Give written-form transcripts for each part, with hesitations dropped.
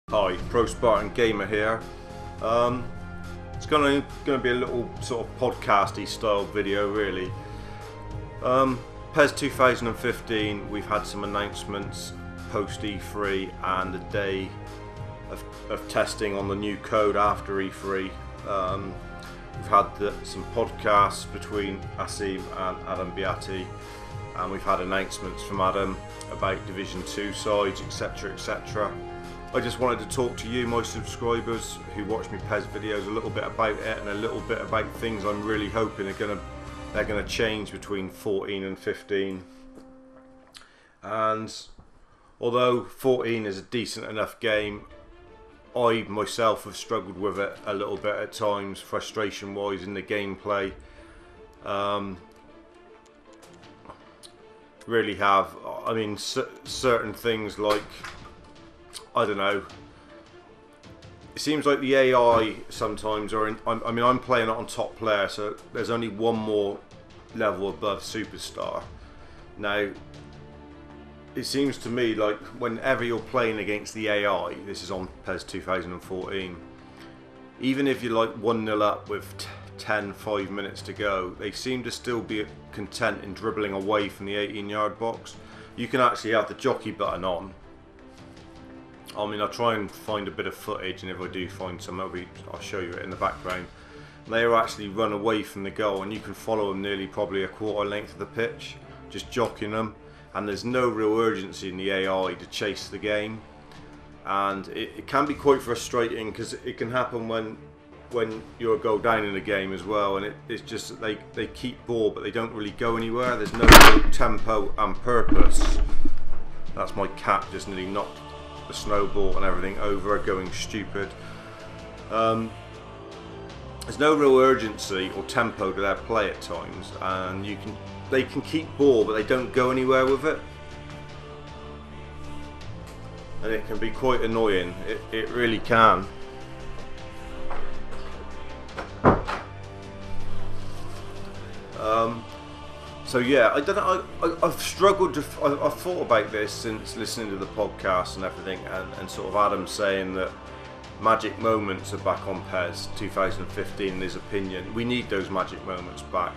Hi, ProSpartanGamer here. It's going to be a little sort of podcasty style video really. PES 2015, we've had some announcements post E3 and a day of testing on the new code after E3. We've had some podcasts between Asim and Adam Beatty, and we've had announcements from Adam about Division 2 sides, etc, etc. I just wanted to talk to you, my subscribers who watch me PES videos, a little bit about it and a little bit about things I'm really hoping they're gonna change between 14 and 15. And although 14 is a decent enough game, I myself have struggled with it a little bit at times, frustration wise in the gameplay. Really have. I mean, certain things like, I don't know, it seems like the AI sometimes I'm playing it on top player, so there's only one more level above superstar. Now it seems to me like whenever you're playing against the AI, this is on PES 2014, even if you're like 1-0 up with 5 minutes to go, they seem to still be content in dribbling away from the 18-yard box. You can actually have the jockey button on. I mean, I'll try and find a bit of footage, and if I do find some, I'll show you it in the background. They actually run away from the goal, and you can follow them nearly probably a quarter length of the pitch, just jockeying them. And there's no real urgency in the AI to chase the game, and it can be quite frustrating because it can happen when you're a goal down in the game as well, and it's just that they keep ball but they don't really go anywhere. There's no real tempo and purpose. That's my cat just nearly knocked the snowball and everything over, going stupid. There's no real urgency or tempo to their play at times, and they can keep ball but they don't go anywhere with it, and it can be quite annoying. It really can. So yeah, I don't know. I've struggled to. I've thought about this since listening to the podcast and everything, and sort of Adam saying that magic moments are back on PES 2015. In his opinion, we need those magic moments back.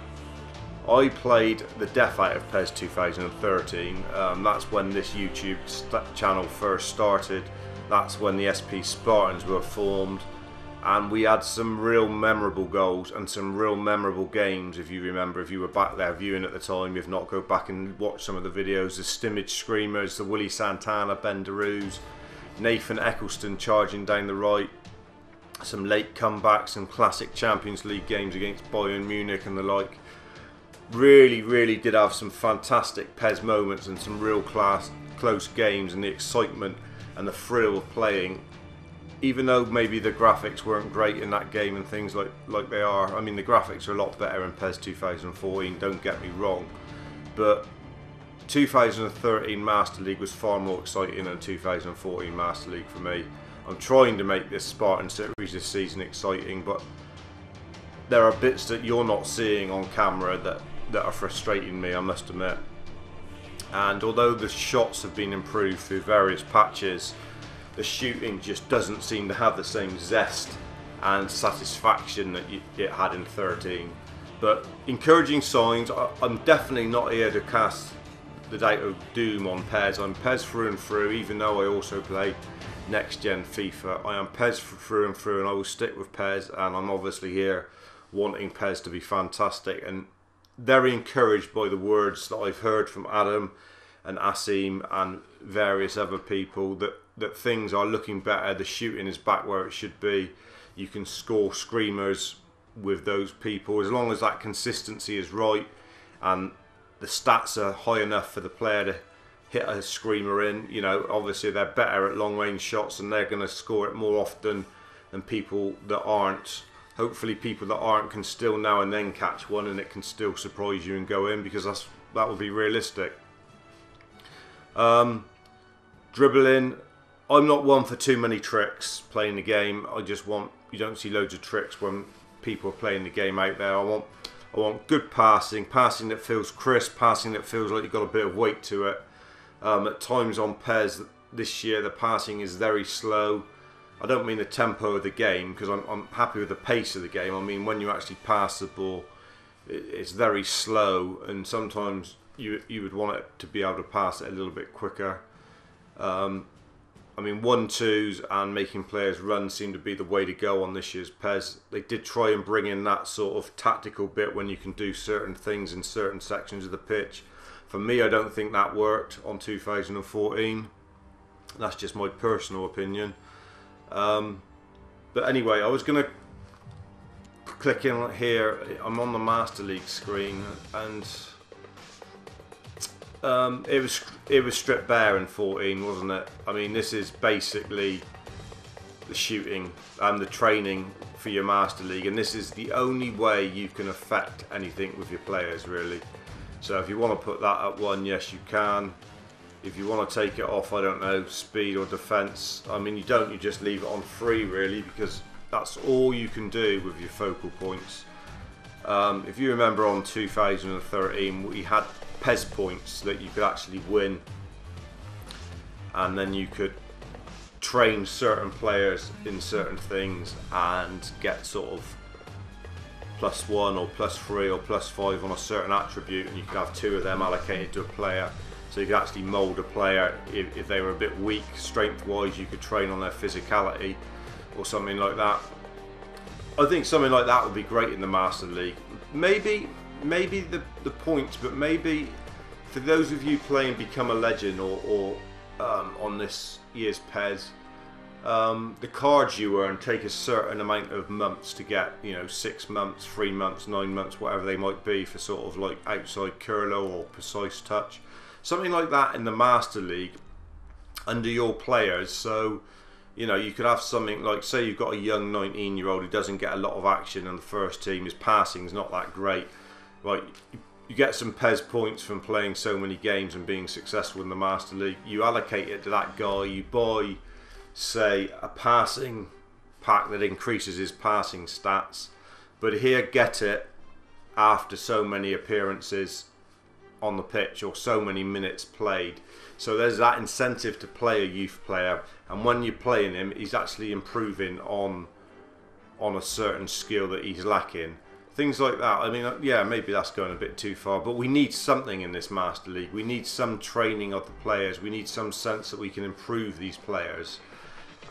I played the death out of PES 2013. That's when this YouTube channel first started. That's when the SP Spartans were formed. And we had some real memorable goals and some real memorable games, if you remember, if you were back there viewing at the time. If not, go back and watch some of the videos. The Stimmage Screamers, the Willie Santana Bendaroos, Nathan Eccleston charging down the right, some late comebacks and classic Champions League games against Bayern Munich and the like. Really did have some fantastic PES moments and some real close games, and the excitement and the thrill of playing. Even though maybe the graphics weren't great in that game and things like they are. I mean, the graphics are a lot better in PES 2014, don't get me wrong. But 2013 Master League was far more exciting than 2014 Master League for me. I'm trying to make this Spartan series this season exciting, but there are bits that you're not seeing on camera that are frustrating me, I must admit. And although the shots have been improved through various patches, the shooting just doesn't seem to have the same zest and satisfaction that it had in 13. But encouraging signs. I'm definitely not here to cast the doubt of doom on PES. I'm PES through and through, even though I also play next gen FIFA. I am PES through and through, and I will stick with PES, and I'm obviously here wanting PES to be fantastic, and very encouraged by the words that I've heard from Adam and Asim and various other people that things are looking better. The shooting is back where it should be. You can score screamers with those people as long as that consistency is right and the stats are high enough for the player to hit a screamer in. You know, obviously they're better at long range shots and they're going to score it more often than people that aren't. Hopefully people that aren't can still now and then catch one, and it can still surprise you and go in, because that would be realistic. Dribbling, I'm not one for too many tricks playing the game. I just want, you don't see loads of tricks when people are playing the game out there. I want good passing that feels crisp, passing that feels like you've got a bit of weight to it. At times on PES this year the passing is very slow. I don't mean the tempo of the game, because I'm happy with the pace of the game. I mean when you actually pass the ball, it's very slow, and sometimes you would want it to be able to pass it a little bit quicker. I mean 1-2s and making players run seem to be the way to go on this year's PES. They did try and bring in that sort of tactical bit when you can do certain things in certain sections of the pitch. For me, I don't think that worked on 2014. That's just my personal opinion. But anyway, I was going to click in here. I'm on the Master League screen, and it was stripped bare in 14, wasn't it? I mean, this is basically the shooting and the training for your Master League, and this is the only way you can affect anything with your players, really. So if you want to put that at 1, yes you can. If you want to take it off, I don't know, speed or defense, I mean you don't, you just leave it on 3 really, because that's all you can do with your focal points. If you remember on 2013, we had PES points that you could actually win, and then you could train certain players in certain things and get sort of +1 or +3 or +5 on a certain attribute, and you could have 2 of them allocated to a player. So you could actually mould a player. If they were a bit weak strength wise, you could train on their physicality or something like that. I think something like that would be great in the Master League. Maybe the points, but maybe for those of you playing Become a Legend or on this year's PES, the cards you earn take a certain amount of months to get, you know, 6 months, 3 months, 9 months, whatever they might be, for sort of like outside curler or precise touch, something like that in the Master League under your players. So you know, you could have something like, say you've got a young 19-year-old who doesn't get a lot of action and the first team, his passing is not that great. Like, you get some PES points from playing so many games and being successful in the Master League. You allocate it to that guy. You buy, say, a passing pack that increases his passing stats. But here, get it after so many appearances on the pitch or so many minutes played. So there's that incentive to play a youth player, and when you're playing him, he's actually improving on a certain skill that he's lacking. Things like that. I mean, yeah, maybe that's going a bit too far, but we need something in this Master League. We need some training of the players. We need some sense that we can improve these players.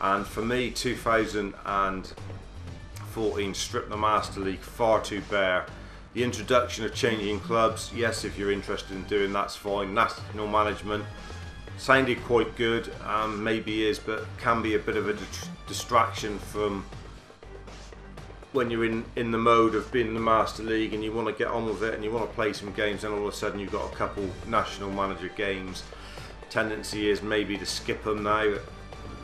And for me, 2014 stripped the Master League far too bare. The introduction of changing clubs, yes, if you're interested in doing that's fine. National management sounded quite good, maybe is, but can be a bit of a distraction from when you're in the mode of being in the Master League and you want to get on with it and you want to play some games, and all of a sudden you've got a couple national manager games. Tendency is maybe to skip them now.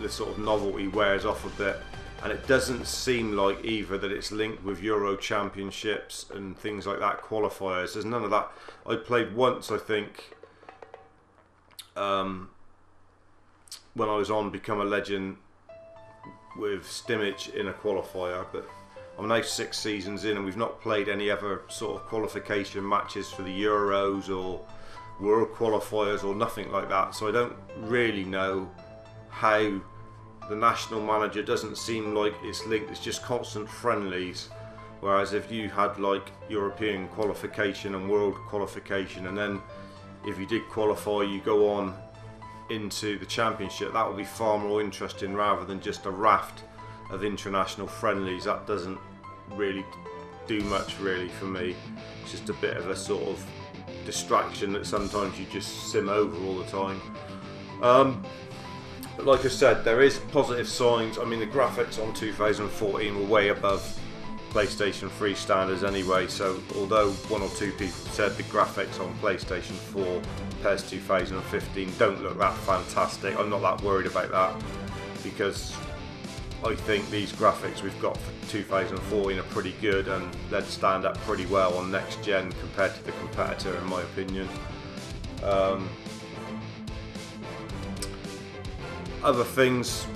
The sort of novelty wears off a bit, and it doesn't seem like either that it's linked with Euro Championships and things like that, qualifiers. There's none of that. I played once, I think, when I was on Become a Legend with Stimmage in a qualifier, but I'm now 6 seasons in and we've not played any other sort of qualification matches for the Euros or World qualifiers or nothing like that, so I don't really know how the national manager doesn't seem like it's linked. It's just constant friendlies, whereas if you had like European qualification and World qualification, and then if you did qualify you go on into the Championship, that would be far more interesting rather than just a raft of international friendlies. That doesn't really do much really for me. It's just a bit of a sort of distraction that sometimes you just sim over all the time. But like I said, there is positive signs. I mean, the graphics on 2014 were way above PlayStation 3 standards anyway, so although 1 or 2 people said the graphics on PlayStation 4 PES 2015 don't look that fantastic, I'm not that worried about that, because I think these graphics we've got for 2014 are pretty good, and they'd stand up pretty well on next gen compared to the competitor, in my opinion. Other things,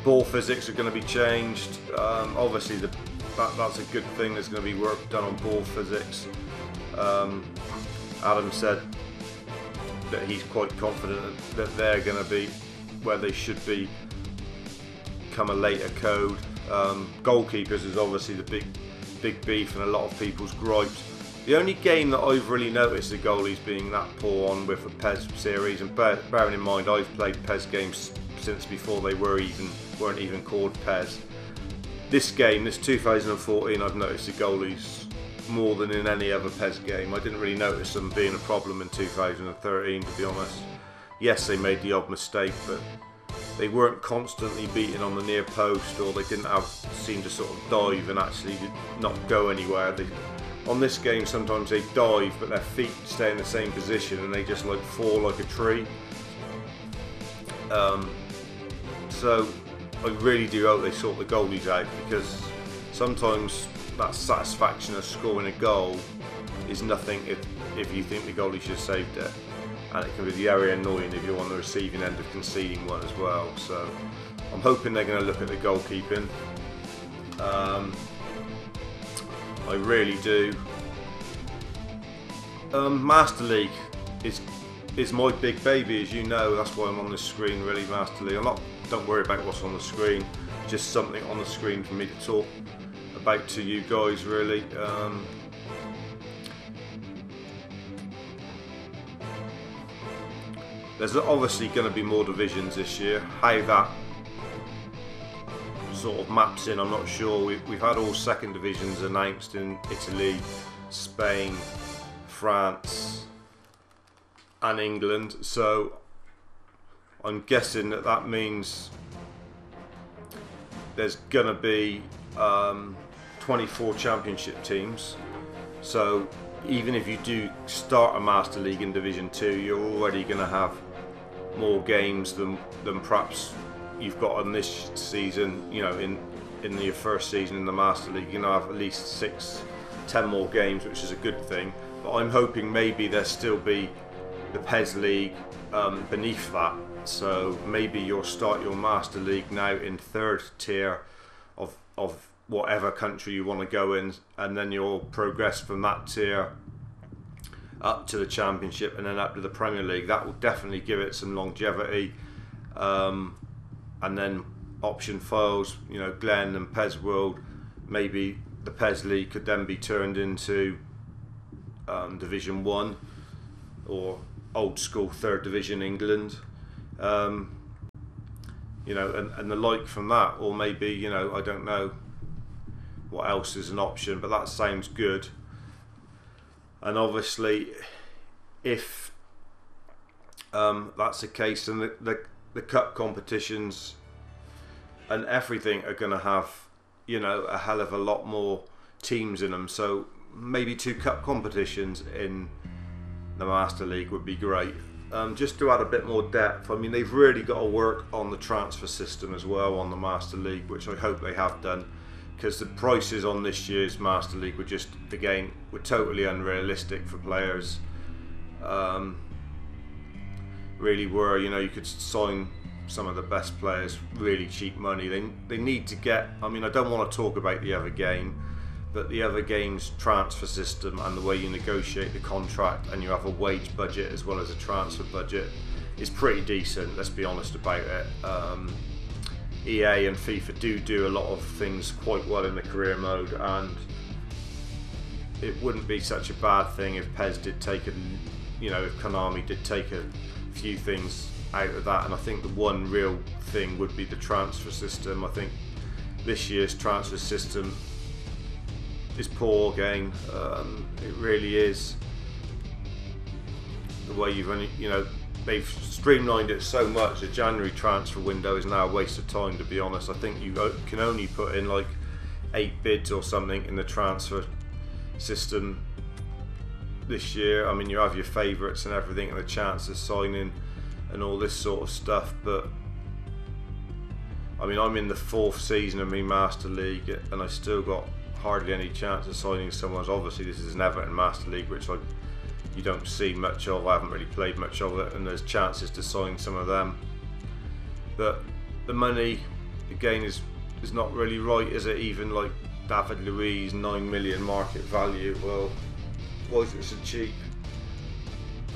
ball physics are going to be changed. Obviously that's a good thing. There's going to be work done on ball physics. Adam said that he's quite confident that they're going to be where they should be become a later code. Goalkeepers is obviously the big beef and a lot of people's gripes. The only game that I've really noticed the goalies being that poor on with a PES series, and bearing in mind I've played PES games since before they weren't even called PES. This game, this 2014, I've noticed the goalies more than in any other PES game. I didn't really notice them being a problem in 2013, to be honest. Yes, they made the odd mistake, but they weren't constantly beating on the near post, or they didn't seem to sort of dive and actually not go anywhere. On this game, sometimes they dive, but their feet stay in the same position and they just like fall like a tree. So I really do hope they sort the goalies out, because sometimes that satisfaction of scoring a goal is nothing if you think the goalie should have saved it, and it can be very annoying if you're on the receiving end of conceding one as well. So I'm hoping they're going to look at the goalkeeping. I really do. Master League is my big baby, as you know. That's why I'm on this screen, really. Master League. Don't worry about what's on the screen. Just something on the screen for me to talk about to you guys, really. There's obviously going to be more divisions this year. How that sort of maps in, I'm not sure. We've had all second divisions announced in Italy, Spain, France and England, so I'm guessing that means there's gonna be 24 championship teams. So even if you do start a Master League in Division 2, you're already gonna have more games than perhaps you've got on this season. You know, in your first season in the Master League, you're gonna have at least 6-10 more games, which is a good thing. But I'm hoping maybe there'll still be the PES League beneath that. So maybe you'll start your Master League now in third tier of whatever country you want to go in, and then you'll progress from that tier up to the Championship and then up to the Premier League. That will definitely give it some longevity. And then option files, you know, Glen and PES World, maybe the PES League could then be turned into Division 1 or old school 3rd Division England, you know, and the like from that. Or maybe, you know, I don't know what else is an option, but that sounds good. And obviously if that's the case, then the cup competitions and everything are going to have, you know, a hell of a lot more teams in them. So maybe 2 cup competitions in the Master League would be great. Just to add a bit more depth, I mean, they've really got to work on the transfer system as well on the Master League, which I hope they have done, because the prices on this year's Master League were just, again, were totally unrealistic for players. Really were. You know, you could sign some of the best players really cheap money. They need to get, I mean, I don't want to talk about the other game, but the other game's transfer system and the way you negotiate the contract and you have a wage budget as well as a transfer budget is pretty decent, let's be honest about it. EA and FIFA do a lot of things quite well in the career mode, and it wouldn't be such a bad thing if PES did take a, you know, if Konami did take a few things out of that. And I think the one real thing would be the transfer system. I think this year's transfer system is poor again. It really is. The way you've only, you know, they've streamlined it so much. The January transfer window is now a waste of time, to be honest. I think you can only put in like 8 bids or something in the transfer system this year. I mean, you have your favourites and everything and the chance of signing and all this sort of stuff, but I mean, I'm in the 4th season of my Master League and I still got hardly any chance of signing someone. Obviously this is an Everton Master League, which you don't see much of. I haven't really played much of it, and there's chances to sign some of them, but the money again is not really right, is it? Even like David Luiz, 9 million market value. Well, why is it so cheap?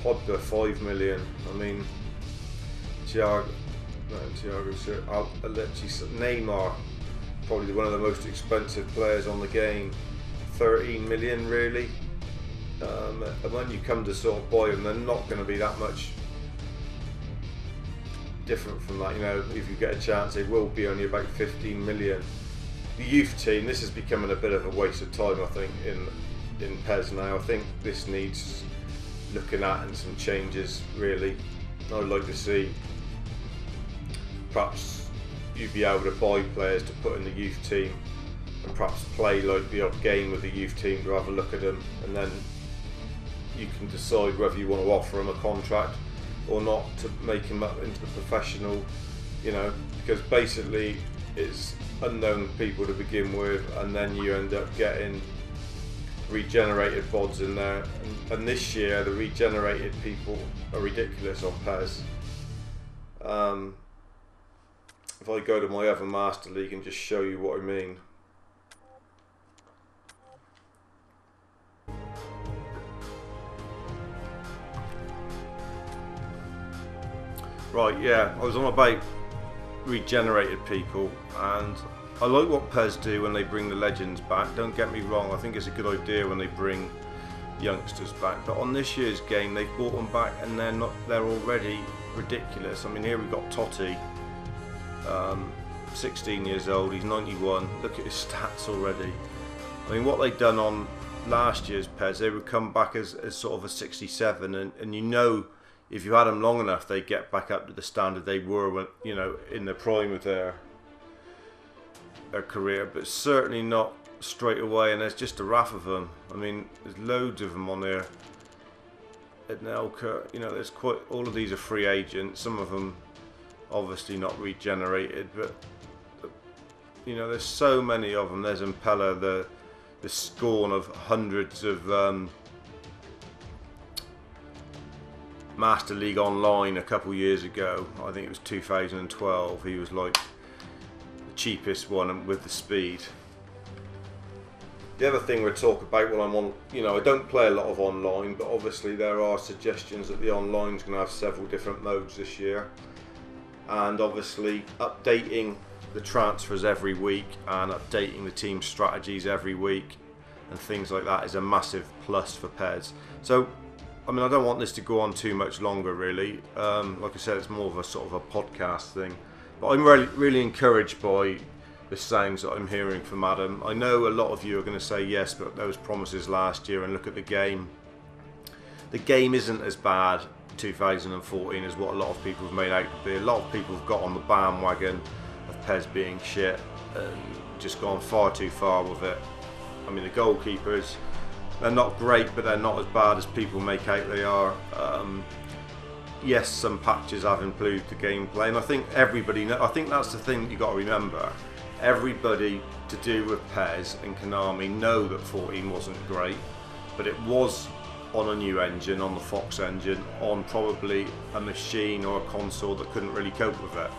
Pogba, 5 million. I mean, No, Thiago Silva. Neymar, probably one of the most expensive players on the game. 13 million, really. And when you come to sort of buy them, they're not going to be that much different from that. You know, if you get a chance, they will be only about 15 million. The youth team, this is becoming a bit of a waste of time, I think, in PES now. I think this needs looking at and some changes, really. I'd like to see perhaps you'd be able to buy players to put in the youth team and perhaps play like the odd game with the youth team to have a look at them, and then you can decide whether you want to offer them a contract or not to make him up into the professional, you know, because basically it's unknown people to begin with, and then you end up getting regenerated VODs in there, and this year the regenerated people are ridiculous on PES. If I go to my other Master League and just show you what I mean. Right, yeah, I was on about regenerated people, and I like what PES do when they bring the legends back. Don't get me wrong, I think it's a good idea when they bring youngsters back, but on this year's game they've brought them back and they're already ridiculous. I mean, here we've got Totti, 16 years old, he's 91, look at his stats already. I mean, what they've done on last year's PES, they would come back as sort of a 67, and you know, if you had them long enough, they get back up to the standard they were when, you know, in the prime of their career, but certainly not straight away. And there's just a raft of them. I mean, there's loads of them on there. At Nelka, you know, there's quite. All of these are free agents. Some of them obviously not regenerated, but you know, there's so many of them. There's Impella, the scorn of hundreds of Master League Online a couple years ago. I think it was 2012. He was like the cheapest one with the speed. The other thing we'll talk about when I'm on, you know, I don't play a lot of online, but obviously there are suggestions that the online's going to have several different modes this year, and obviously updating the transfers every week and updating the team strategies every week and things like that is a massive plus for PES. So I mean, I don't want this to go on too much longer, really. Like I said, it's more of a sort of a podcast thing. But I'm really encouraged by the sounds that I'm hearing from Adam. I know a lot of you are going to say yes, but there was promises last year, and look at the game. The game isn't as bad 2014 as what a lot of people have made out to be. A lot of people have got on the bandwagon of PES being shit and just gone far too far with it. I mean, the goalkeepers, they're not great, but they're not as bad as people make out they are. Yes, some patches have improved the gameplay, and I think everybody. I think that's the thing that you got to remember. Everybody to do with PES and Konami know that 14 wasn't great, but it was on a new engine, on the Fox engine, on probably a machine or a console that couldn't really cope with it.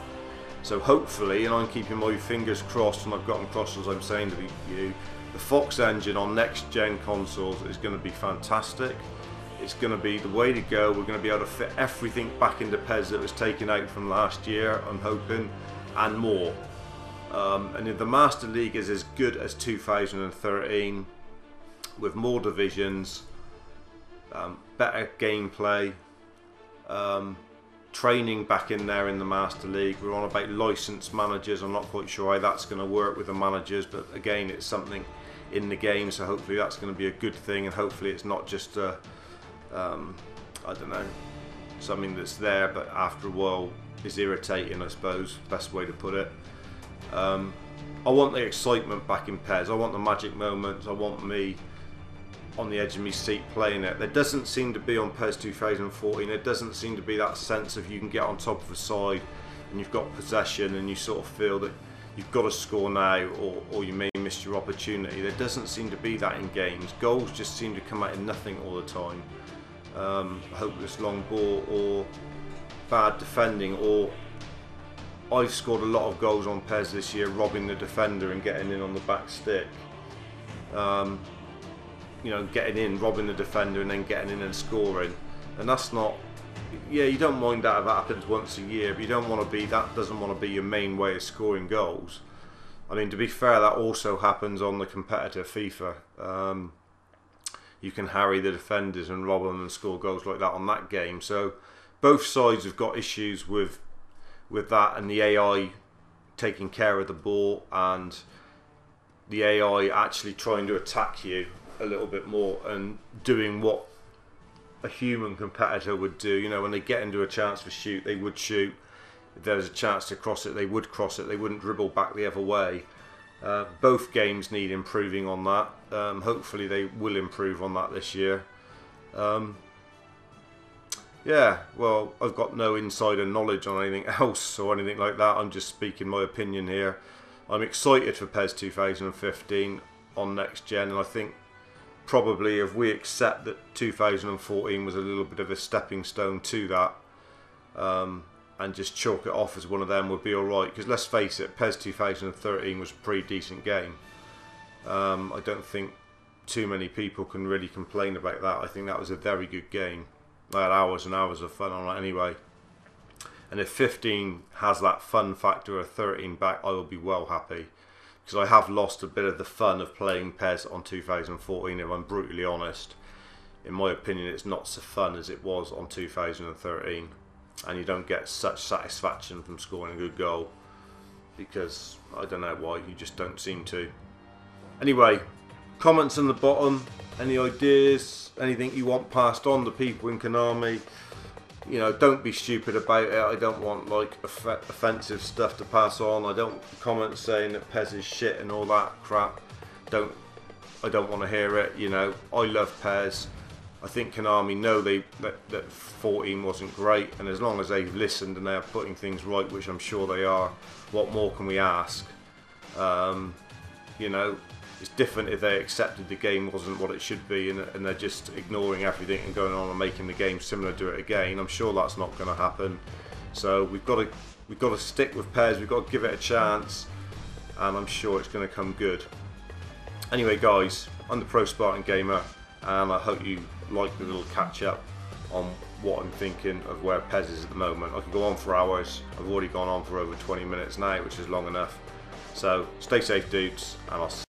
So hopefully, and I'm keeping my fingers crossed, and I've got them crossed as I'm saying to you, the Fox engine on next gen consoles is going to be fantastic. It's going to be the way to go. We're going to be able to fit everything back into PES that was taken out from last year, I'm hoping, and more. And if the Master League is as good as 2013, with more divisions, better gameplay, training back in there in the Master League. We're on about licensed managers. I'm not quite sure how that's going to work with the managers, but again, it's something in the game, so hopefully that's going to be a good thing, and hopefully it's not just a I don't know, something that's there but after a while is irritating, I suppose, best way to put it. I want the excitement back in PES. I want the magic moments. I want me on the edge of my seat playing it. There doesn't seem to be on PES 2014, there doesn't seem to be that sense of you can get on top of a side and you've got possession and you sort of feel that you've got to score now, or you may miss your opportunity. There doesn't seem to be that in games. Goals just seem to come out of nothing all the time. Hopeless long ball or bad defending, or I've scored a lot of goals on PES this year robbing the defender and getting in on the back stick. You know, getting in, robbing the defender and then getting in and scoring, and that's not yeah, you don't mind that if that happens once a year, but you don't want to be, that doesn't want to be your main way of scoring goals. I mean, to be fair, that also happens on the competitive FIFA. You can harry the defenders and rob them and score goals like that on that game. So both sides have got issues with that, and the AI taking care of the ball, and the AI actually trying to attack you a little bit more and doing what a human competitor would do. You know, when they get into a chance for shoot, they would shoot. If there was a chance to cross it, they would cross it. They wouldn't dribble back the other way. Both games need improving on that. Hopefully they will improve on that this year. Yeah, well, I've got no insider knowledge on anything else or anything like that. I'm just speaking my opinion here. I'm excited for PES 2015 on next gen, and I think probably if we accept that 2014 was a little bit of a stepping stone to that, and just chalk it off as one of them, would be alright. Because let's face it, PES 2013 was a pretty decent game. I don't think too many people can really complain about that. I think that was a very good game. I had hours and hours of fun on it anyway. And if 15 has that fun factor of 13 back, I will be well happy. Because I have lost a bit of the fun of playing PES on 2014, if I'm brutally honest. In my opinion, it's not so fun as it was on 2013. And you don't get such satisfaction from scoring a good goal. Because, I don't know why, you just don't seem to. Anyway, comments on the bottom. Any ideas? Anything you want passed on to people in Konami? You know, don't be stupid about it. I don't want like offensive stuff to pass on. I don't comment saying that PES is shit and all that crap. I don't want to hear it. You know, I love PES. I think Konami know that 14 wasn't great, and as long as they've listened and they're putting things right, which I'm sure they are, what more can we ask? You know, it's different if they accepted the game wasn't what it should be, and they're just ignoring everything and going on and making the game similar to it again. I'm sure that's not going to happen. So we've got to stick with PES. We've got to give it a chance, and I'm sure it's going to come good. Anyway, guys, I'm the TheProSpartanGamer, and I hope you like the little catch up on what I'm thinking of where PES is at the moment. I could go on for hours. I've already gone on for over 20 minutes now, which is long enough. So stay safe, dudes, and I'll see you.